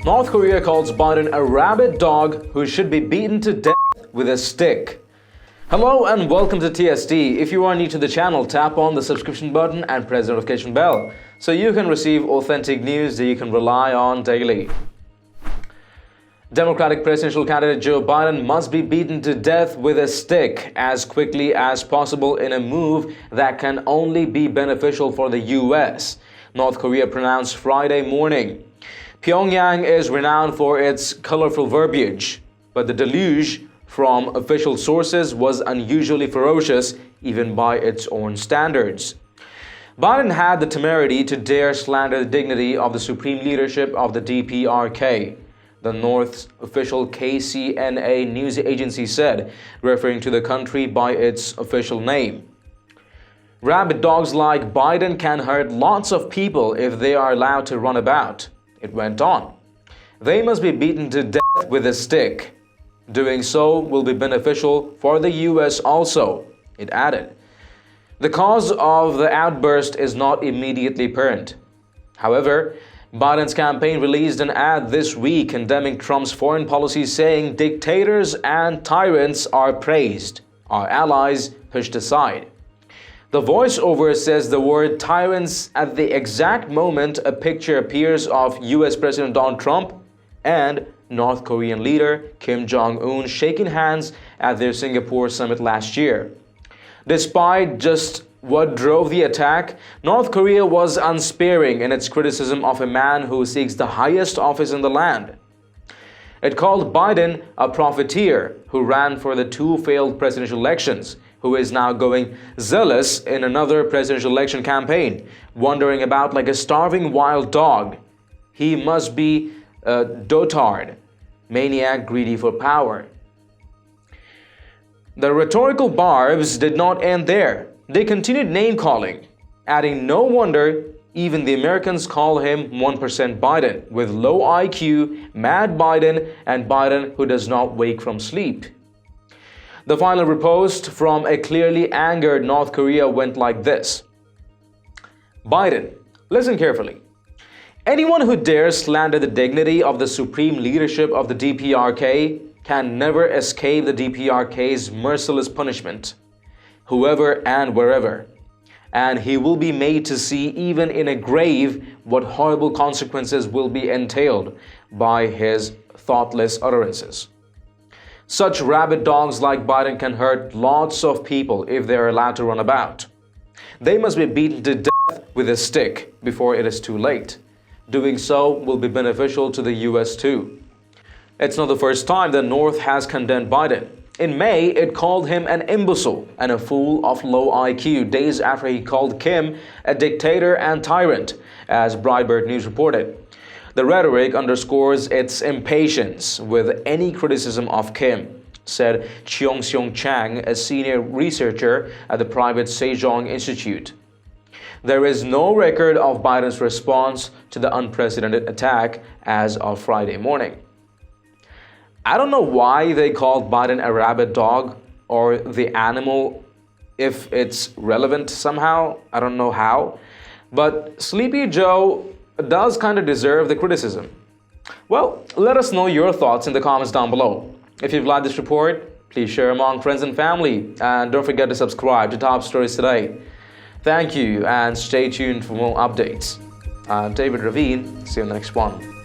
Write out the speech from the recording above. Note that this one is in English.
North Korea calls Biden a rabid dog who should be beaten to death with a stick. Hello and welcome to TST. If you are new to the channel, tap on the subscription button and press the notification bell so you can receive authentic news that you can rely on daily. Democratic presidential candidate Joe Biden must be beaten to death with a stick as quickly as possible in a move that can only be beneficial for the US, North Korea pronounced Friday morning. Pyongyang is renowned for its colorful verbiage, but the deluge from official sources was unusually ferocious even by its own standards. Biden had the temerity to dare slander the dignity of the supreme leadership of the DPRK, the North's official KCNA news agency said, referring to the country by its official name. Rabid dogs like Biden can hurt lots of people if they are allowed to run about, it went on. They must be beaten to death with a stick. Doing so will be beneficial for the US also, it added. The cause of the outburst is not immediately apparent. However, Biden's campaign released an ad this week condemning Trump's foreign policy, saying dictators and tyrants are praised, our allies pushed aside. The voiceover says the word tyrants at the exact moment a picture appears of US President Donald Trump and North Korean leader Kim Jong-un shaking hands at their Singapore summit last year. Despite just what drove the attack, North Korea was unsparing in its criticism of a man who seeks the highest office in the land. It called Biden a profiteer who ran for the two failed presidential elections, who is now going zealous in another presidential election campaign, wandering about like a starving wild dog. He must be a dotard, maniac greedy for power. The rhetorical barbs did not end there. They continued name-calling, adding no wonder even the Americans call him 1% Biden, with low IQ, mad Biden, and Biden who does not wake from sleep. The final riposte from a clearly angered North Korea went like this. Biden, listen carefully. Anyone who dares slander the dignity of the supreme leadership of the DPRK can never escape the DPRK's merciless punishment, whoever and wherever. And he will be made to see even in a grave what horrible consequences will be entailed by his thoughtless utterances. Such rabid dogs like Biden can hurt lots of people if they are allowed to run about. They must be beaten to death with a stick before it is too late. Doing so will be beneficial to the US too. It's not the first time the North has condemned Biden. In May, it called him an imbecile and a fool of low IQ, days after he called Kim a dictator and tyrant, as BREITBART News reported. The rhetoric underscores its impatience with any criticism of Kim, said Cheong Chang, a senior researcher at the private Sejong Institute. There is no record of Biden's response to the unprecedented attack as of Friday morning. I don't know why they called Biden a rabid dog or the animal, if it's relevant somehow. I don't know how. But Sleepy Joe does kind of deserve the criticism. Well, let us know your thoughts in the comments down below. If you've liked this report, please share among friends and family. And don't forget to subscribe to Top Stories Today. Thank you and stay tuned for more updates. I'm David Raveen. See you in the next one.